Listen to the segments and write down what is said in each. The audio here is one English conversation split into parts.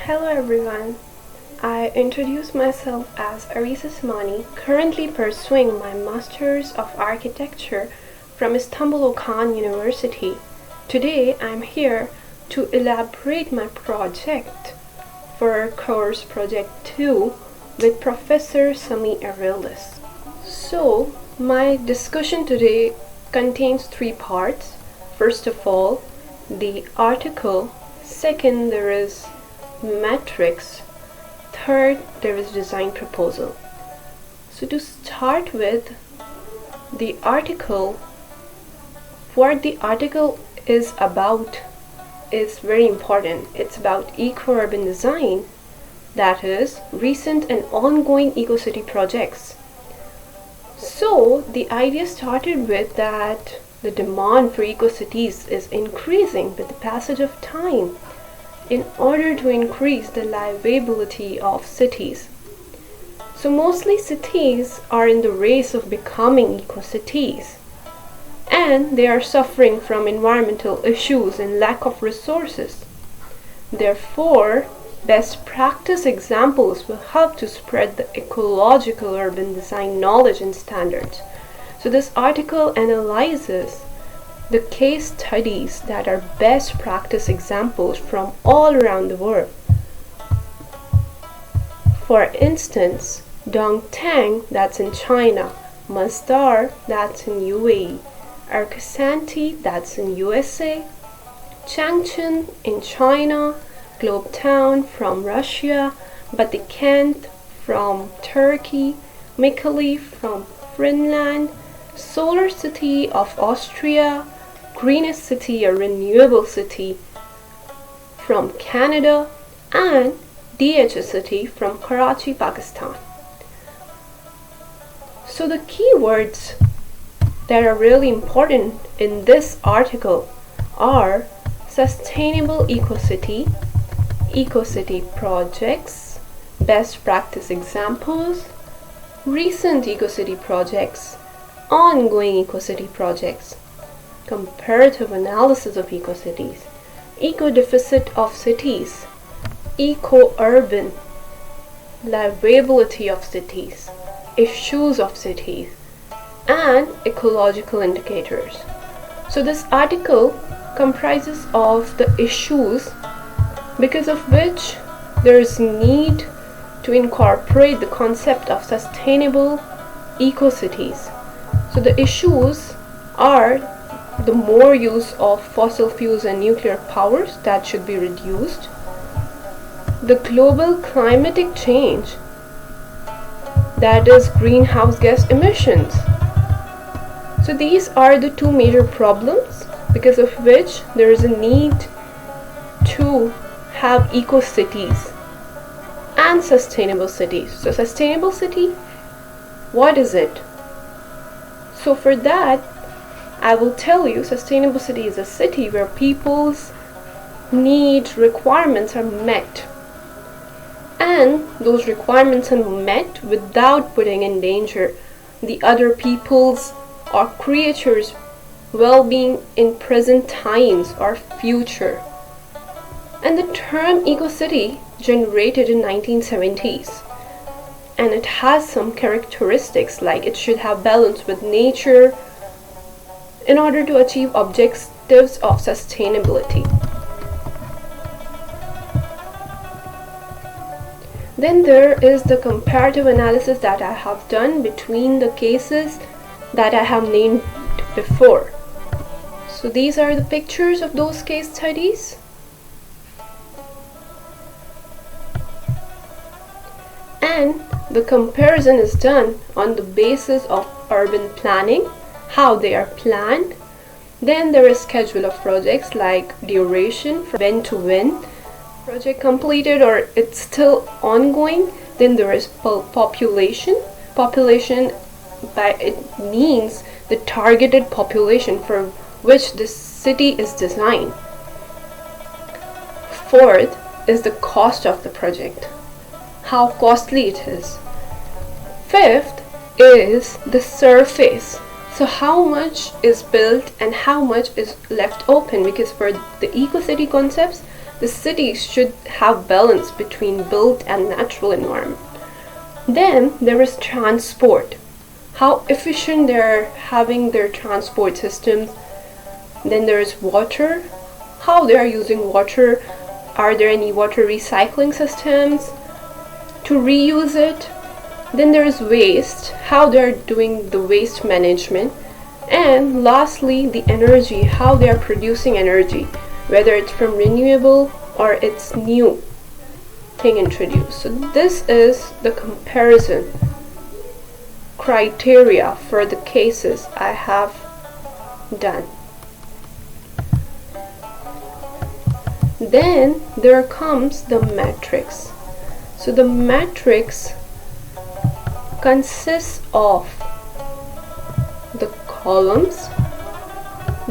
Hello everyone. I introduce myself as Arisa Samani, currently pursuing my Masters of Architecture from Istanbul Okan University. Today I'm here to elaborate my project for course Project 2 with Professor Samani. So, my discussion today contains three parts. First of all, the article. Second, there is metrics. Third, there is design proposal. So to start with the article, what the article is about is very important. It's about eco-urban design, that is, recent and ongoing eco-city projects. So the idea started with that the demand for eco-cities is increasing with the passage of time in order to increase the livability of cities. So mostly cities are in the race of becoming eco-cities, and they are suffering from environmental issues and lack of resources. Therefore, best practice examples will help to spread the ecological urban design knowledge and standards. So this article analyzes the case studies that are best practice examples from all around the world. For instance, Dongtang, that's in China, Masdar, that's in UAE, ARCH502.20, that's in USA, Changchun in China, Globetown from Russia, Batikent from Turkey, Mikali from Finland, Solar City of Austria, Greenest City, a renewable city from Canada, and DHS City from Karachi, Pakistan. So the keywords that are really important in this article are sustainable eco-city, eco-city projects, best practice examples, recent eco-city projects, ongoing eco-city projects, comparative analysis of eco-cities, eco-deficit of cities, eco-urban, livability of cities, issues of cities, and ecological indicators. So this article comprises of the issues because of which there is need to incorporate the concept of sustainable eco-cities. So the issues are the more use of fossil fuels and nuclear powers that should be reduced, the global climatic change, that is greenhouse gas emissions. So these are the two major problems because of which there is a need to have eco-cities and sustainable cities. So sustainable city, what is it? So for that, I will tell you sustainable city is a city where people's needs, requirements are met. And those requirements are met without putting in danger the other people's or creatures' well-being in present times or future. And the term eco-city generated in 1970s. And it has some characteristics like it should have balance with nature in order to achieve objectives of sustainability. Then there is the comparative analysis that I have done between the cases that I have named before. So these are the pictures of those case studies. And the comparison is done on the basis of urban planning, how they are planned. Then there is schedule of projects like duration, from when to when, project completed or it's still ongoing. Then there is population. Population by it means the targeted population for which this city is designed. Fourth is the cost of the project, how costly it is. Fifth is the surface. So how much is built and how much is left open, because for the eco-city concepts the cities should have balance between built and natural environment. Then there is transport. How efficient they're having their transport systems. Then there is water. How they are using water. Are there any water recycling systems to reuse it? Then there is waste. How they're doing the waste management. And lastly, the energy. How they are producing energy, whether it's from renewable or it's new thing introduced. So this is the comparison criteria for the cases I have done. Then there comes the matrix. So the matrix consists of the columns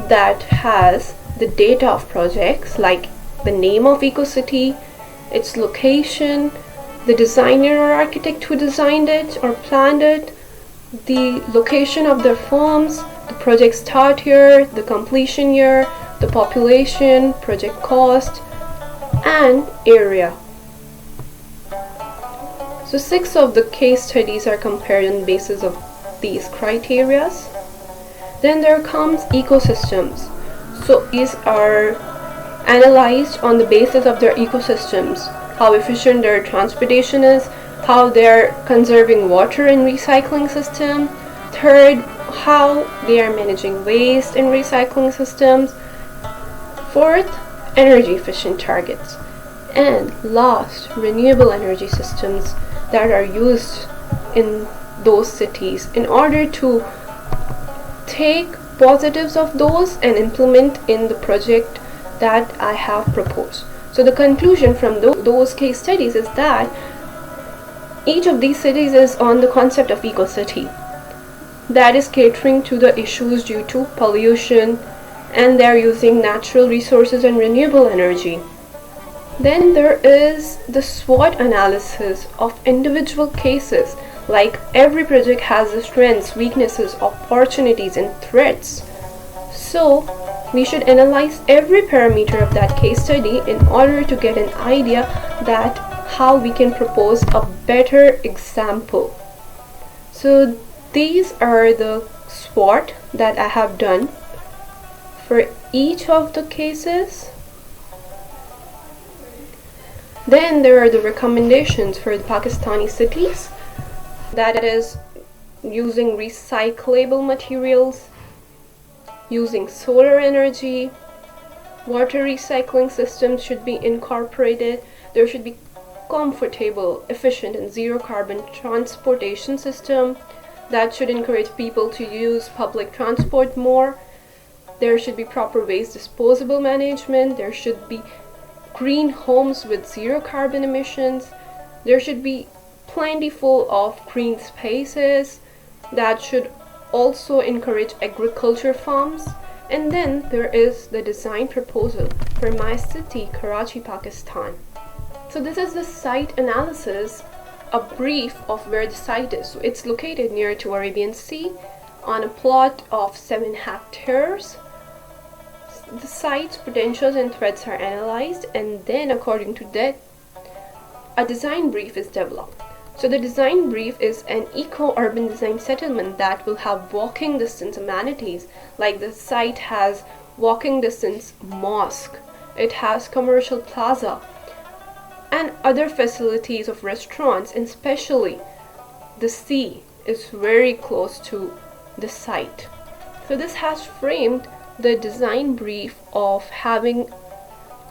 that has the data of projects, like the name of EcoCity, its location, the designer or architect who designed it or planned it, the location of their firms, the project start year, the completion year, the population, project cost, and area. So 6 of the case studies are compared on the basis of these criteria. Then there comes ecosystems. So these are analyzed on the basis of their ecosystems, how efficient their transportation is, how they're conserving water in recycling system. Third, how they are managing waste in recycling systems. Fourth, energy efficient targets. And last, renewable energy systems that are used in those cities in order to take positives of those and implement in the project that I have proposed. So the conclusion from those case studies is that each of these cities is on the concept of eco-city, that is catering to the issues due to pollution, and they're using natural resources and renewable energy. Then there is the SWOT analysis of individual cases, like every project has the strengths, weaknesses, opportunities, and threats. So we should analyze every parameter of that case study in order to get an idea that how we can propose a better example. So these are the SWOT that I have done for each of the cases. Then there are the recommendations for the Pakistani cities, that is using recyclable materials, using solar energy, water recycling systems should be incorporated, there should be comfortable, efficient, and zero carbon transportation system that should encourage people to use public transport more. There should be proper waste disposal management. There should be green homes with zero carbon emissions. There should be plentiful of green spaces that should also encourage agriculture farms. And then there is the design proposal for my city, Karachi, Pakistan. So this is the site analysis, a brief of where the site is. So it's located near to Arabian Sea on a plot of 7 hectares. The site's potentials and threats are analyzed, and then according to that, a design brief is developed. So the design brief is an eco-urban design settlement that will have walking distance amenities, like the site has walking distance mosque, it has commercial plaza, and other facilities of restaurants, and especially the sea is very close to the site. So this has framed the design brief of having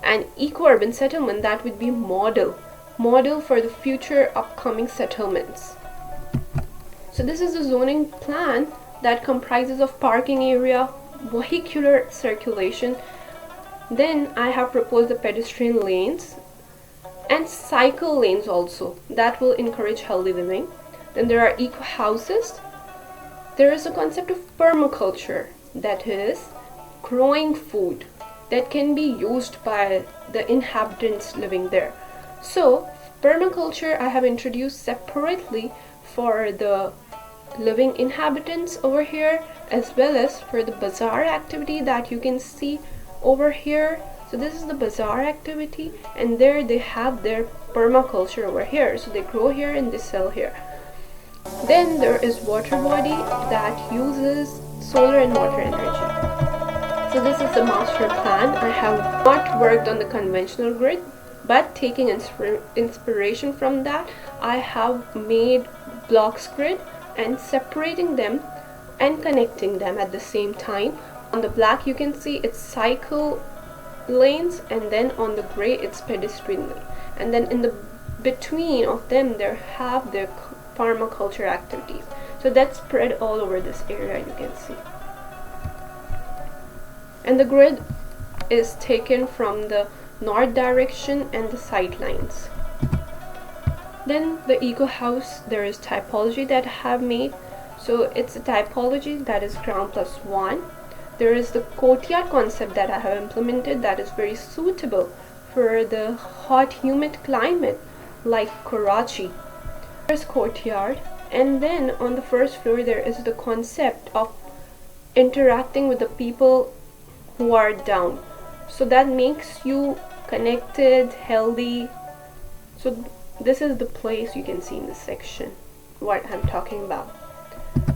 an eco-urban settlement that would be model for the future upcoming settlements. So this is a zoning plan that comprises of parking area, vehicular circulation. Then I have proposed the pedestrian lanes and cycle lanes also that will encourage healthy living. Then there are eco houses. There is a concept of permaculture, that is growing food that can be used by the inhabitants living there. So permaculture I have introduced separately for the living inhabitants over here, as well as for the bazaar activity that you can see over here. So this is the bazaar activity, and there they have their permaculture over here. So they grow here and they sell here. Then there is water body that uses solar and water energy. So this is the master plan. I have not worked on the conventional grid, but taking inspiration from that, I have made blocks grid and separating them and connecting them at the same time. On the black you can see it's cycle lanes, and then on the gray it's pedestrian lane, and then in the between of them there have their permaculture activities. So that's spread all over this area, you can see. And the grid is taken from the north direction and the sight lines. Then the eco house, there is typology that I have made. So it's a typology that is ground plus 1. There is the courtyard concept that I have implemented that is very suitable for the hot humid climate like Karachi. There's courtyard, and then on the first floor there is the concept of interacting with the people who are down. So that makes you connected, healthy. So this is the place you can see in this section what I'm talking about.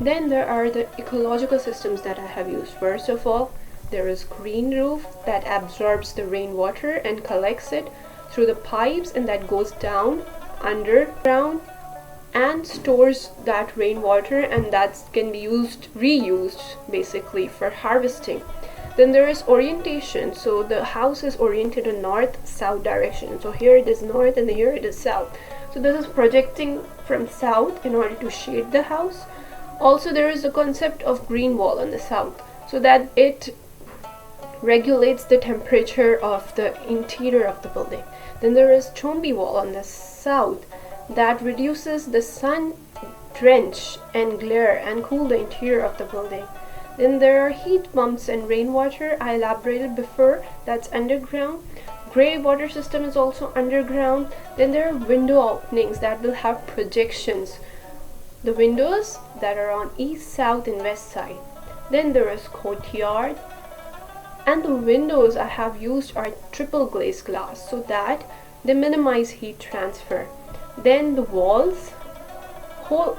Then there are the ecological systems that I have used. First of all, there is green roof that absorbs the rainwater and collects it through the pipes, and that goes down underground and stores that rainwater, and that can be reused basically for harvesting. Then there is orientation. So the house is oriented in north-south direction. So here it is north and here it is south. So this is projecting from south in order to shade the house. Also there is the concept of green wall on the south, so that it regulates the temperature of the interior of the building. Then there is chombi wall on the south that reduces the sun drench and glare and cool the interior of the building. Then there are heat pumps and rainwater I elaborated before, that's underground. Grey water system is also underground. Then there are window openings that will have projections, the windows that are on east, south and west side. Then there is courtyard, and the windows I have used are triple glazed glass so that they minimize heat transfer. Then the walls, whole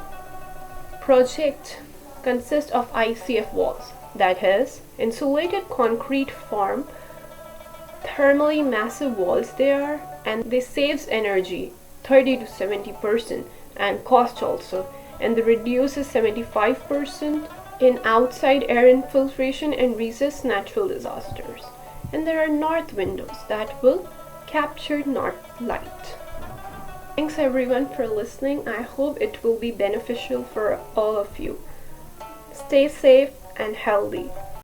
project consists of ICF walls, that is insulated concrete form, thermally massive walls they are, and they saves energy 30 to 70% and cost also, and they reduces 75% in outside air infiltration and resist natural disasters. And there are north windows that will capture north light. Thanks everyone for listening. I hope it will be beneficial for all of you. Stay safe and healthy.